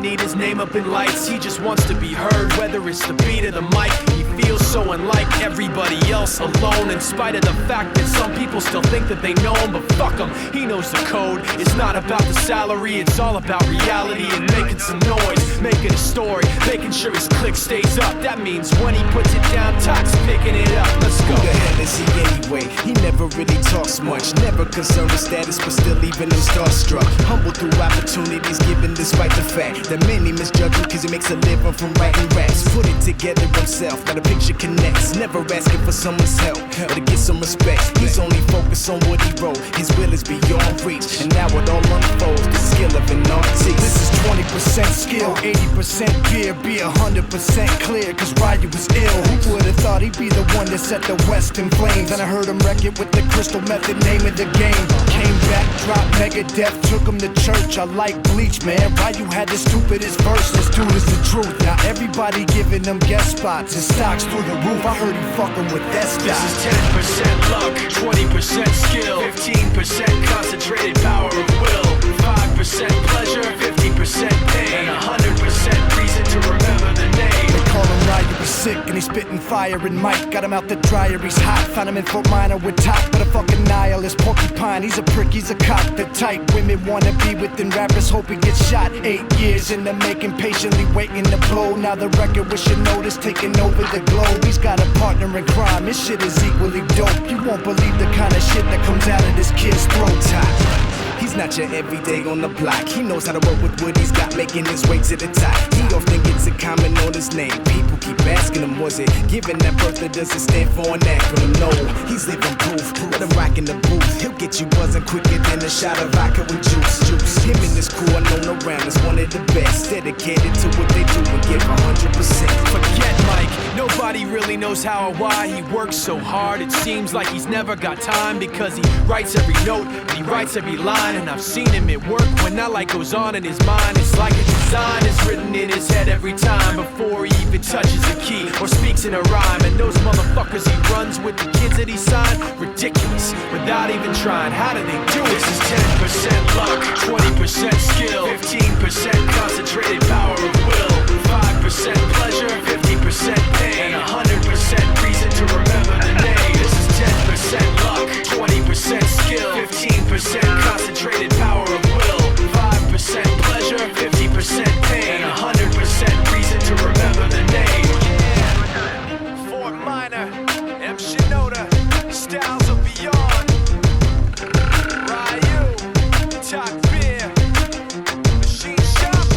need his name up in lights. He just wants to be heard, whether it's the beat or the mic. He feels so unlike everybody else, alone, in spite of the fact that some people still think that they know him. But fuck him, he knows the code. It's not about the salary, it's all about reality and making some noise, making a story, making sure his click stays up. That means when he puts it down, Tox picking it up. Let's go. Who the hell is he anyway? He never really talks much, never concerned with status, but still leaving him starstruck. Humble through opportunities given despite the fact that many misjudge him cause he makes a living from writing raps. Put it together himself, now the picture connects. Never asking for someone's help or to get some respect. He's only focused on what he wrote. His will is beyond reach, and now it all unfolds. The skill of an artist. This is 20% skill, 80% fear. Be 100% clear, cause Ryu was ill. Who would've thought he'd be the one that set the West in flames? And I heard him wreck it with the crystal method, name of the game. Came back, dropped Megadeth, took him to church. I like Bleach, man. Ryu had the stupidest verse. This dude is the truth. Now everybody giving them guest spots and stocks through the roof. I heard he fucking with that stock. This is 10% luck, 20% skill, 15% concentrated power of will, 5% pleasure, 50% pain, and 100% reason to remember the name. They call him Ryu, he's sick and he's spitting fire. And Mike got him out the dryer, he's hot. Found him in Fort Minor with Top, but a fucking nihilist porcupine. He's a prick, he's a cock. The type women wanna be within rappers, hope he gets shot. 8 years in the making, patiently waiting to blow. Now the record with your notice taking over the globe. He's got a partner in crime, his shit is equally dope. You won't believe the kind of shit that comes out of this kid's throat. He's not your everyday on the block. He knows how to work with what he's got, making his way to the top. He often gets a comment on his name. People keep asking him, was it given that birth that doesn't stand for an acronym? No, he's living proof. Let him rock in the booth. He'll get you buzzing quicker than a shot of vodka with juice. Him and his crew are known around as one of the best, dedicated to what they do and give 100%. Forget Mike, nobody really knows how or why he works so hard. It seems like he's never got time because he writes every note and he writes every line. And I've seen him at work when that light goes on in his mind. It's like a design is written in his head every time before he even touches a key or speaks in a rhyme. And those motherfuckers he runs with, the kids that he signed, ridiculous, without even trying. How do they do it? This is 10% luck, 20% skill, 15% concentrated power of will, 5% pleasure, 50% pain, and 100% reason to remember the name. This is 10% luck, 20% skill, 15% concentrated power of will, 5% pleasure, 50% pain, and 100% reason to remember the name. Yeah. Fort Minor, M. Shinoda, Styles of Beyond, Ryu, Talk Beer, Machine Shop.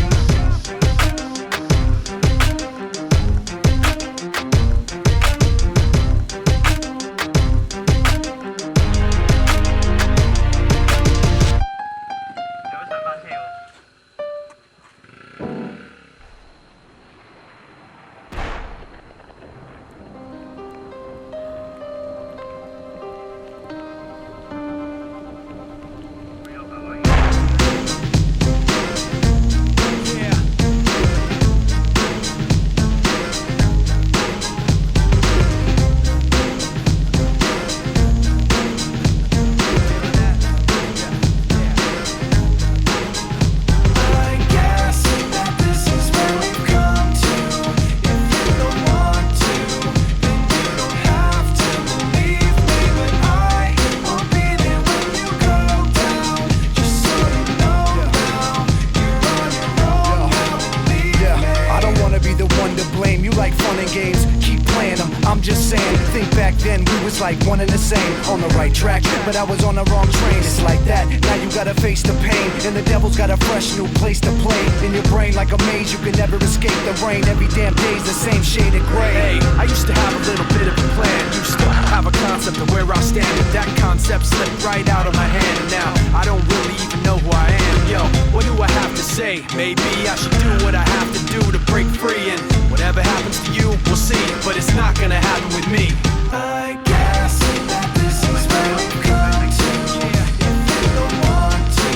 Like one and the same, on the right track, but I was on the wrong train. It's like that, now you gotta face the pain, and the devil's got a fresh new place to play. In your brain like a maze, you can never escape the rain. Every damn day's the same shade of gray. Hey, I used to have a little bit of a plan, used to have a concept of where I stand, but that concept slipped right out of my hand. And now I don't really even know who I am. Yo, what do I have to say? Maybe I should do what I have to do to break free, and whatever happens to you, we'll see, but it's not gonna happen with me. I guess that this is where we've come to. If you don't want to,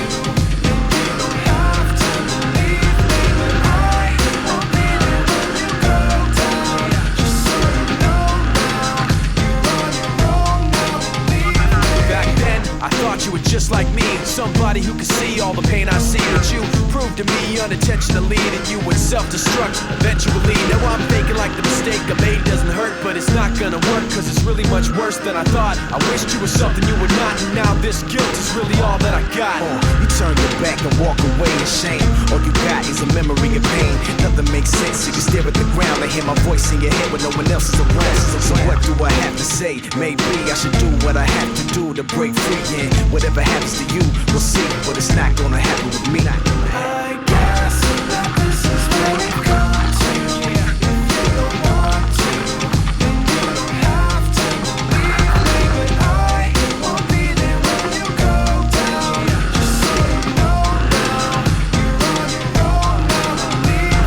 then you don't have to believe me. But I won't be there when you go down. Just so you know now, you're on your own now, believe me. Back then, I thought you were just like me, somebody who could see all the pain I see. But you proved after me unintentionally, then you would self-destruct eventually. Now I'm thinking like the mistake I made doesn't hurt, but it's not gonna work, cause it's really much worse than I thought. I wished you were something you were not, and now this guilt is really all that I got. You turn your back and walk away in shame. All you got is a memory of pain. Nothing makes sense, you can stare at the ground and hear my voice in your head when no one else is around. So what do I have to say? Maybe I should do what I have to do to break free, and whatever happens to you, we'll see, but it's not gonna happen with me. I guess that this is where we've come to. If you don't want to, then you don't have to believe me, but I won't be there when you go down. Just so you know now, you're on your own now, believe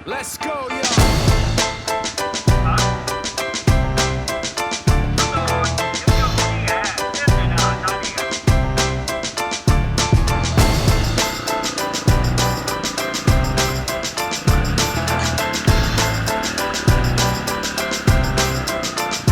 Let's go, yo.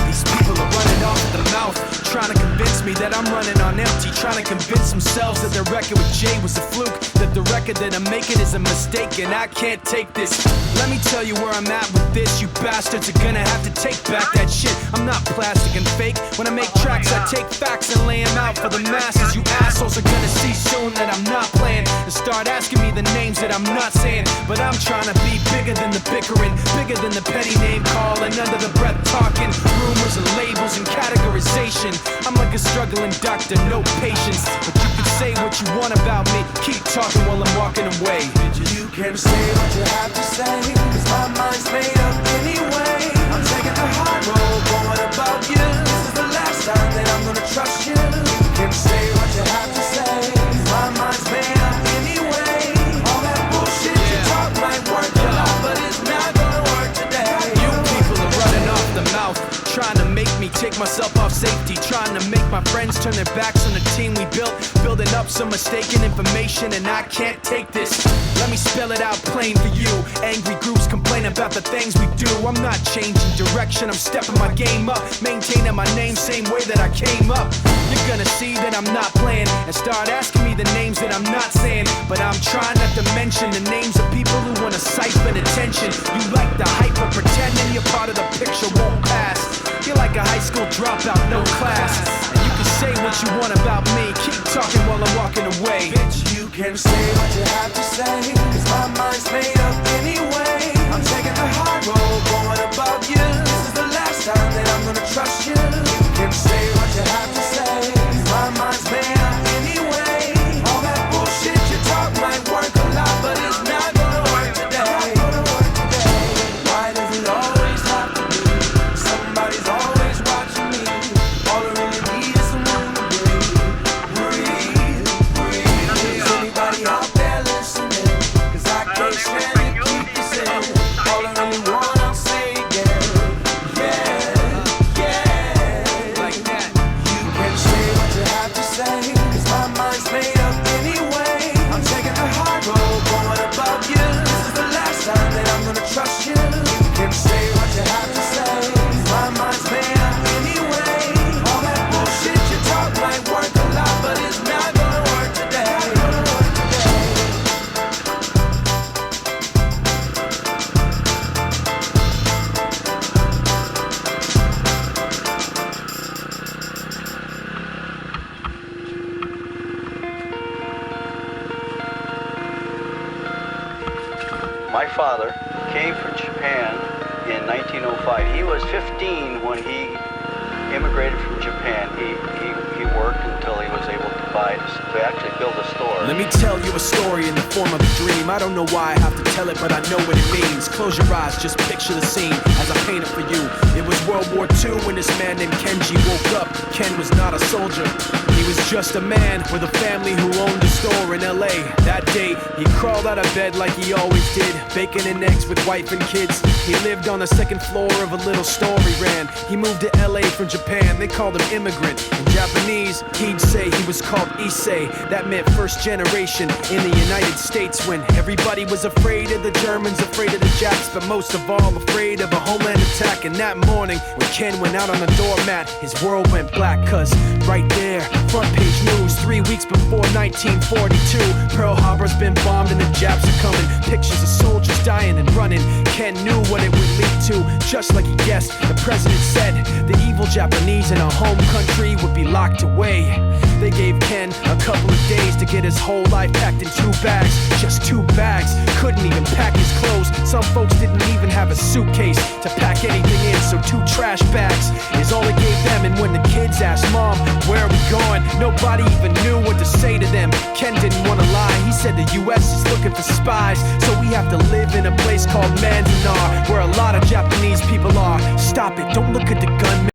These people are running off at the mouth, trying to convince me that I'm running on empty, trying to convince themselves that their record with Jay was a fluke, that the record that I'm making is a mistake, and I can't take this. Let me tell you where I'm at with this. You bastards are gonna have to take back that shit. I'm not plastic and fake. When I make tracks, I take facts and lay them out for the masses. You assholes are gonna see soon that I'm not playing, and start asking me the names that I'm not saying. But I'm trying to be bigger than the bickering, bigger than the petty name calling, under the breath talking, rumors and labels and categorization. I'm like a struggling doctor, no patience. But you can say what you want about me, keep talking while I'm walking away. You can say what you have to say, cause my mind's made up anyway. I'm taking the high road, going about you. This is the last time that I'm gonna trust you. You can say what you have to say, cause my mind's made up anyway. All that bullshit you talk might work a lot, but it's not gonna work today. You people are running off the mouth, trying to make me take myself off safety, trying to make my friends turn their backs on the team we built, building up some mistaken information, and I can't take this. Let me spell it out plain for you. Angry groups complain about the things we do. I'm not changing direction, I'm stepping my game up, maintaining my name same way that I came up. You're gonna see that I'm not playing, and start asking me the names that I'm not saying. But I'm trying not to mention the names of people who wanna siphon attention. You like the hype, but pretending you're part of the picture won't pass. You're like a high school dropout, no class. And you can say what you want about me, keep talking while I'm walking away. Bitch, you can say what you have to say, cause my mind's made up anyway. I'm taking the high road, going about you. This is the last time that I'm gonna trust you. You can say what you have to say, cause my mind's made up anyway. All that bullshit you talk might work a lot, but it's not gonna work today. Why does it always have to be somebody's always watching me? All I really need is someone to breathe. Is anybody out there listening? Cause I can't stand to keep this in. All I really want, I'll say again. Yeah. Like that. You can say what you have to say, cause my mind's made up anyway. I'm taking the high road, going about you. This is the last time that I'm gonna trust you. You can say what you have to say, cause my mind's made up anyway. All that bullshit you talk might work a lot, but it's not gonna work today. My father came from Japan in 1905. He was 15 when he immigrated from in Japan. He worked until he was able to actually build a store. Let me tell you a story in the form of a dream. I don't know why I have to tell it, but I know what it means. Close your eyes, just picture the scene as I paint it for you. It was World War II when this man named Kenji woke up. Ken was not a soldier. He was just a man with a family who owned a store in LA. That day, he crawled out of bed like he always did. Bacon and eggs with wife and kids. He lived on the second floor of a little store he ran. He moved to LA from Japan. They called him immigrant. In Japanese, he'd say he was called Issei. That meant first generation in the United States, when everybody was afraid of the Germans, afraid of the Japs, but most of all afraid of a homeland attack. And that morning, when Ken went out on the doormat, his world went black, cause right there, front page news, 3 weeks before 1942, Pearl Harbor's been bombed and the Japs are coming. Pictures of soldiers dying and running. Ken knew what it would lead to, just like he guessed. The president said the evil Japanese in our home country would be locked away. They gave Ken a couple of days to get his whole life packed in 2 bags. Just 2 bags, couldn't even pack his clothes. Some folks didn't even have a suitcase to pack anything in, so 2 trash bags is all they gave them. And when the kids asked Mom, where are we going? Nobody even knew what to say to them. Ken didn't want to lie, he said the US is looking for spies, so we have to live in a place called Manzanar, where a lot of Japanese people are. Stop it, don't look at the gunman.